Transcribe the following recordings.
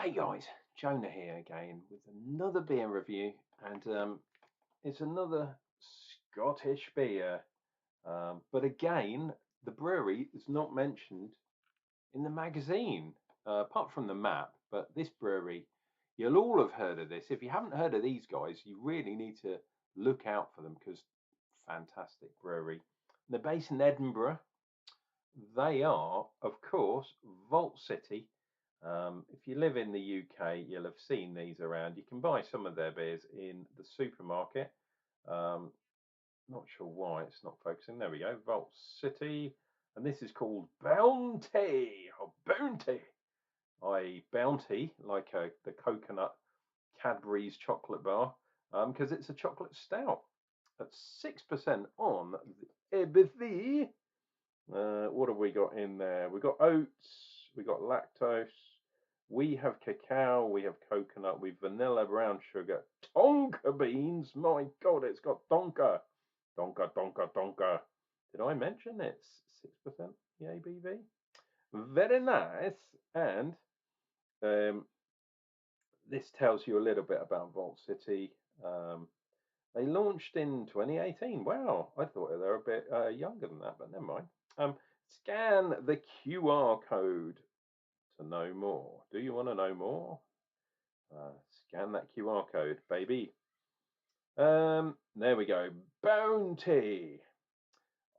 Hey guys, Jonah here again with another beer review, and it's another Scottish beer. But again, the brewery is not mentioned in the magazine, apart from the map. But this brewery, you'll all have heard of this. If you haven't heard of these guys, you really need to look out for them because fantastic brewery. They're based in Edinburgh. They are, of course, Vault City. If you live in the UK, you'll have seen these around. You can buy some of their beers in the supermarket. Um, not sure why it's not focusing. There we go, Vault City. And this is called Bounty, or Bounty. Bounty, like the coconut Cadbury's chocolate bar, because it's a chocolate stout at 6% on the ABV. What have we got in there? We've got oats, we've got lactose, we have cacao, we have coconut, we've vanilla, brown sugar, Tonka beans. My God, it's got Tonka. Tonka, Tonka, Tonka. Did I mention it's 6% the ABV? Very nice. And um, this tells you a little bit about Vault City. They launched in 2018. Wow, I thought they were a bit younger than that, but never mind. Scan the QR code to know more. Do you want to know more? Scan that QR code, baby. There we go. Bounty.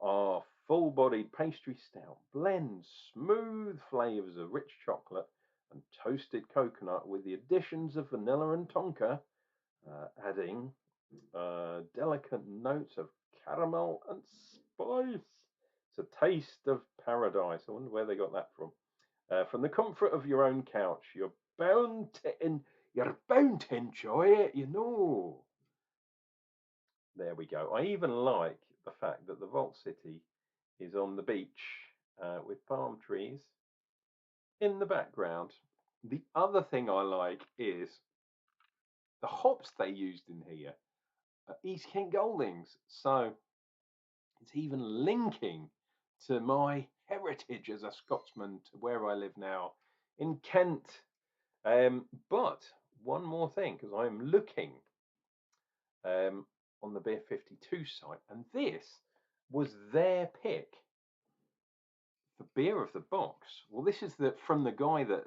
Our full-bodied pastry stout blends smooth flavors of rich chocolate and toasted coconut with the additions of vanilla and tonka, adding delicate notes of caramel and spice. It's a taste of paradise. I wonder where they got that from. From the comfort of your own couch, you're bound to enjoy it, you know. There we go. I even like the fact that the Vault City is on the beach with palm trees in the background. The other thing I like is the hops they used in here. East Kent Goldings. So it's even linking to my heritage as a Scotsman to where I live now in Kent. But one more thing, because I'm looking on the Beer 52 site, and this was their pick for beer of the box. Well, this is from the guy that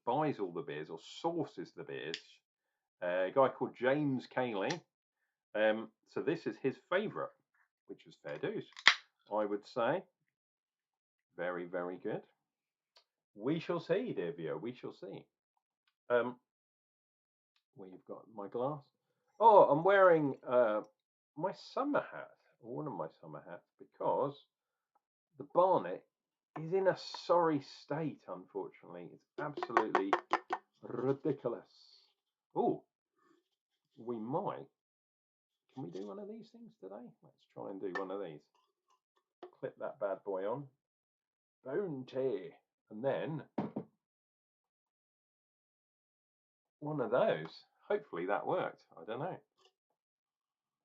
buys all the beers or sources the beers, a guy called James Cayley. So this is his favourite, which is fair dues, I would say. Very, very good. We shall see, dear viewer. We shall see. We've got my glass. Oh, I'm wearing my summer hat, or one of my summer hats, because the Barnet is in a sorry state, unfortunately. It's absolutely ridiculous. Oh, we might. Can we do one of these things today? Let's try and do one of these. Clip that bad boy on. Bounty. And then one of those. Hopefully that worked. I don't know.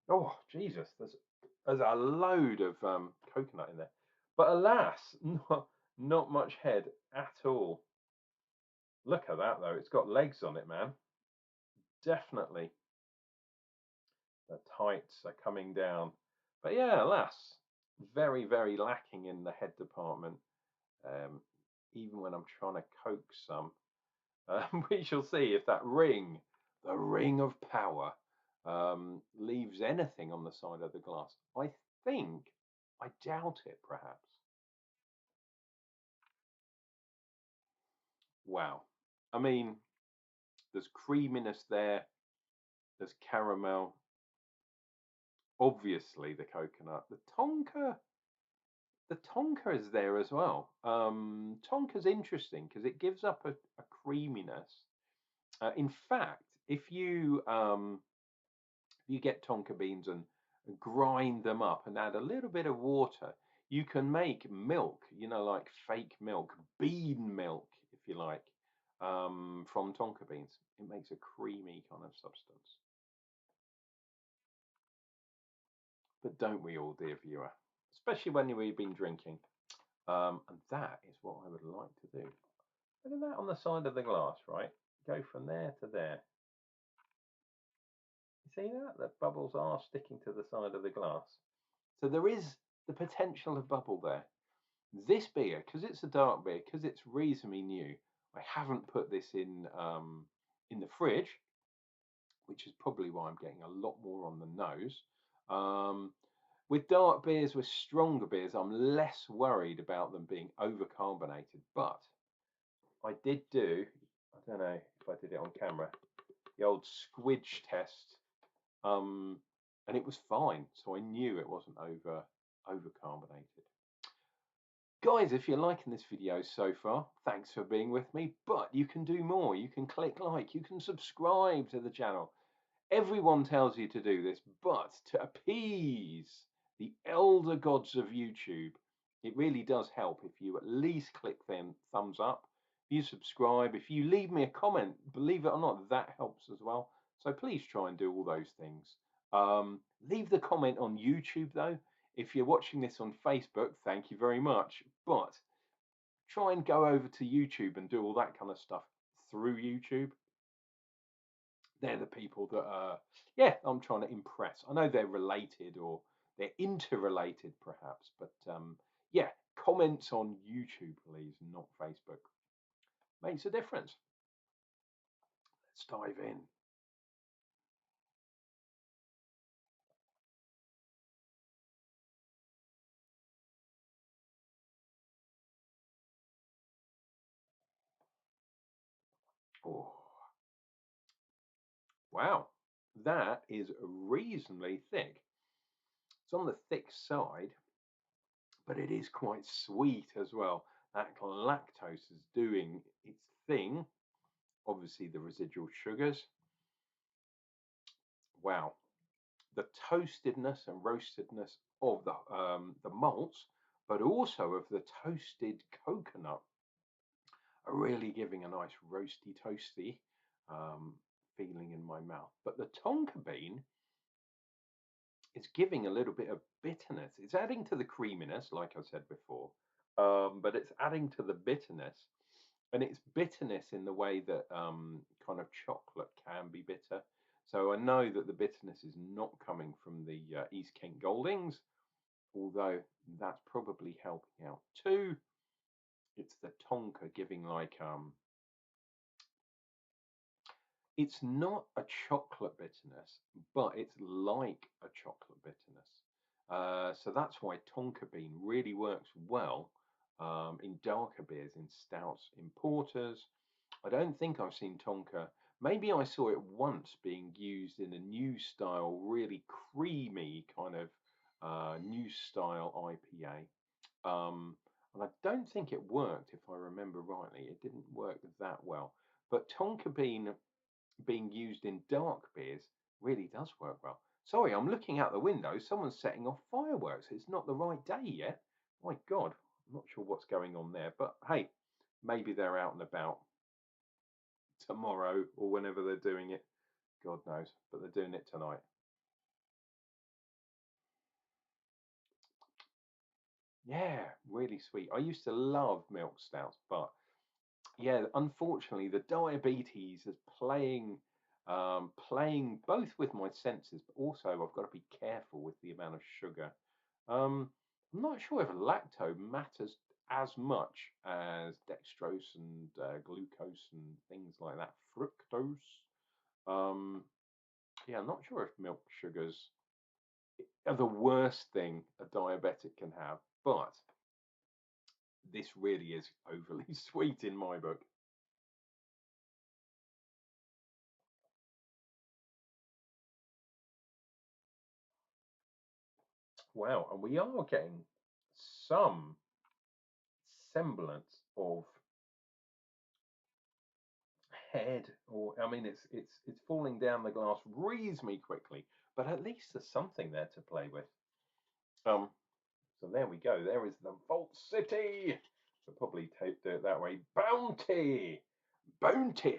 Oh, Jesus. There's a load of coconut in there. But alas, not much head at all. Look at that, though. It's got legs on it, man. Definitely. The tights are coming down. But yeah, alas, very, very lacking in the head department. Even when I'm trying to coax some. We shall see if that ring, the ring of power, leaves anything on the side of the glass. I doubt it, perhaps. Wow. I mean, there's creaminess there, there's caramel, obviously the coconut. The Tonka is there as well. Tonka's interesting because it gives up a creaminess. In fact, if you get Tonka beans and grind them up and add a little bit of water, you can make milk, like fake milk, bean milk, if you like, from Tonka beans. It makes a creamy kind of substance. But don't we all, dear viewer? Especially when we've been drinking. And that is what I would like to do. Look at that on the side of the glass, right? go from there to there. You see that? The bubbles are sticking to the side of the glass. So there is the potential of bubble there. This beer, because it's a dark beer, because it's reasonably new, I haven't put this in the fridge, which is probably why I'm getting a lot more on the nose. With dark beers, with stronger beers, I'm less worried about them being overcarbonated. But I did do, I don't know if I did it on camera, the old squidge test, and it was fine. So I knew it wasn't overcarbonated. Guys, if you're liking this video so far, thanks for being with me, but you can do more. You can click like, you can subscribe to the channel. Everyone tells you to do this, but to appease the elder gods of YouTube, it really does help if you at least click them thumbs up, if you subscribe, if you leave me a comment, believe it or not, that helps as well. So please try and do all those things. Leave the comment on YouTube though. If you're watching this on Facebook, thank you very much. But try and go over to YouTube and do all that kind of stuff through YouTube. They're the people that yeah, I'm trying to impress. I know they're related or they're interrelated perhaps, but yeah, comments on YouTube, please, not Facebook. Makes a difference. Let's dive in. Oh, wow, that is reasonably thick. It's on the thick side, but it is quite sweet as well. That lactose is doing its thing. Obviously, the residual sugars. Wow, the toastedness and roastedness of the malts, but also of the toasted coconut, are really giving a nice roasty, toasty feeling in my mouth. But the tonka bean is giving a little bit of bitterness. It's adding to the creaminess, like I said before, but it's adding to the bitterness. And it's bitterness in the way that kind of chocolate can be bitter. So I know that the bitterness is not coming from the East Kent Goldings, although that's probably helping out too. It's the Tonka giving like it's not a chocolate bitterness, but it's like a chocolate bitterness. So that's why Tonka bean really works well in darker beers, in stouts, in porters. I don't think I've seen Tonka. Maybe I saw it once being used in a new style, really creamy kind of new style IPA. And I don't think it worked, if I remember rightly. It didn't work that well. But Tonka bean being used in dark beers really does work well. Sorry, I'm looking out the window. Someone's setting off fireworks. It's not the right day yet. My God, I'm not sure what's going on there. But hey, maybe they're out and about tomorrow or whenever they're doing it. God knows, but they're doing it tonight. Yeah, really sweet. I used to love milk stouts, but yeah, unfortunately, the diabetes is playing both with my senses, but also I've got to be careful with the amount of sugar. I'm not sure if lactose matters as much as dextrose and glucose and things like that. Fructose. Um, yeah, I'm not sure if milk sugars are the worst thing a diabetic can have, but this really is overly sweet in my book. Wow, and we are getting some semblance of head, or I mean, it's falling down the glass reasonably quickly, but at least there's something there to play with. So there we go. There is the Vault City. We'll probably do it that way. Bounty, bounty.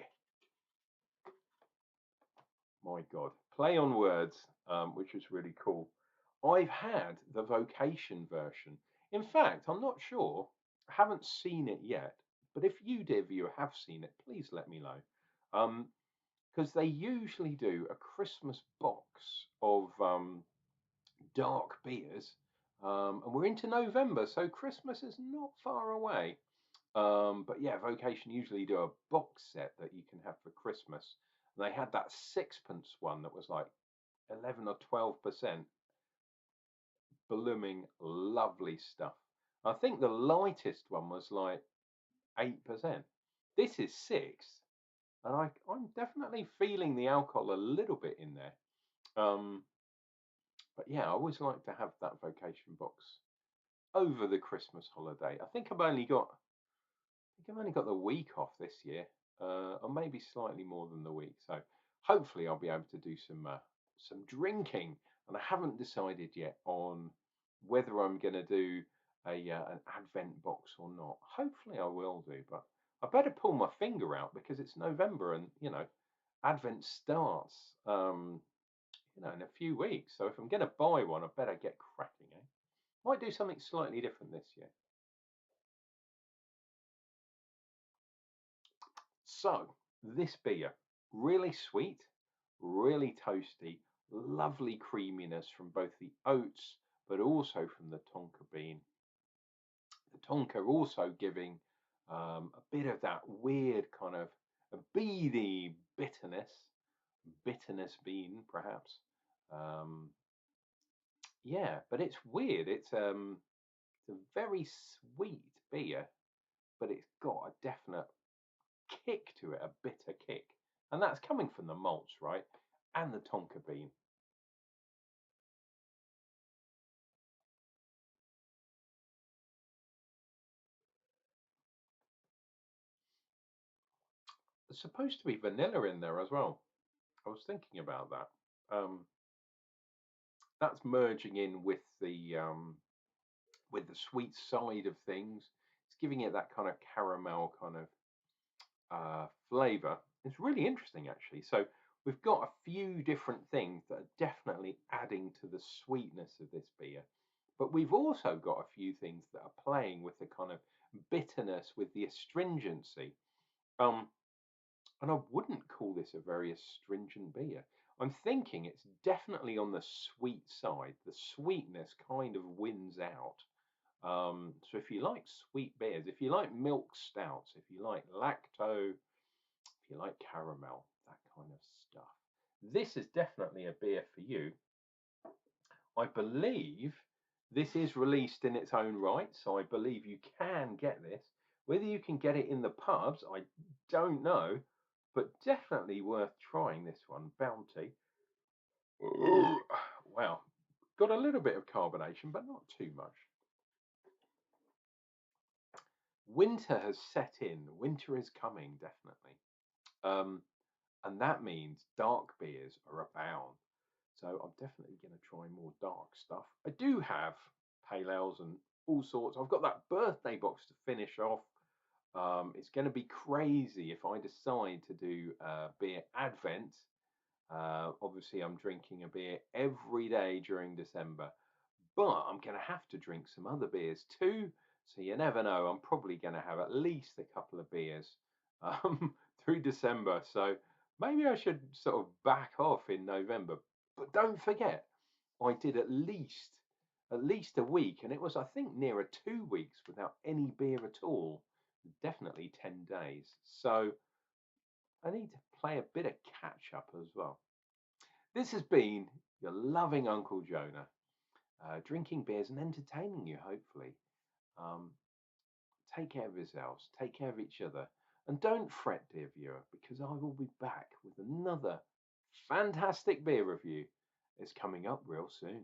My God, play on words, which is really cool. I've had the Vocation version. In fact, I'm not sure. I haven't seen it yet. But if you, dear viewer, have seen it, please let me know. Because they usually do a Christmas box of dark beers, and we're into November, so Christmas is not far away. But yeah, Vocation usually do a box set that you can have for Christmas. And they had that sixpence one that was like 11 or 12%, blooming lovely stuff. I think the lightest one was like 8%. This is 6, and I'm definitely feeling the alcohol a little bit in there. But yeah, I always like to have that Vocation box over the Christmas holiday. I think I've only got the week off this year, or maybe slightly more than the week. So hopefully I'll be able to do some drinking, and I haven't decided yet on whether I'm going to do an Advent box or not. Hopefully I will do, but I better pull my finger out because it's November, and Advent starts in a few weeks. So if I'm going to buy one, I better get cracking. Might do something slightly different this year. So, this beer, really sweet, really toasty, lovely creaminess from both the oats, but also from the Tonka bean. The Tonka also giving a bit of that weird kind of a beady bitterness bean, perhaps. Um, yeah, but it's weird. It's a very sweet beer, but it's got a definite kick to it, a bitter kick. And that's coming from the malts, right? And the Tonka bean. There's supposed to be vanilla in there as well. I was thinking about that. That's merging in with the sweet side of things. It's giving it that kind of caramel kind of flavor. It's really interesting, actually. So we've got a few different things that are definitely adding to the sweetness of this beer, but we've also got a few things that are playing with the kind of bitterness, with the astringency. Um, and I wouldn't call this a very astringent beer. I'm thinking it's definitely on the sweet side. The sweetness kind of wins out. So if you like sweet beers, if you like milk stouts, if you like lacto, if you like caramel, that kind of stuff, this is definitely a beer for you. I believe this is released in its own right, so I believe you can get this. Whether you can get it in the pubs, I don't know, but definitely worth trying this one. Bounty. Ooh, wow. Got a little bit of carbonation, but not too much. Winter has set in. Winter is coming, definitely. Um, and that means dark beers are abound. So I'm definitely going to try more dark stuff. I do have pale ales and all sorts. I've got that birthday box to finish off. It's going to be crazy if I decide to do beer Advent. Obviously, I'm drinking a beer every day during December, but I'm going to have to drink some other beers too. So you never know. I'm probably going to have at least a couple of beers um, through December. So maybe I should sort of back off in November. But don't forget, I did at least a week, and it was, I think, nearer 2 weeks without any beer at all. Definitely 10 days. So I need to play a bit of catch up as well. This has been your loving Uncle Jonah, drinking beers and entertaining you, hopefully. Um, take care of yourselves, take care of each other, and don't fret, dear viewer, because I will be back with another fantastic beer review. It's coming up real soon.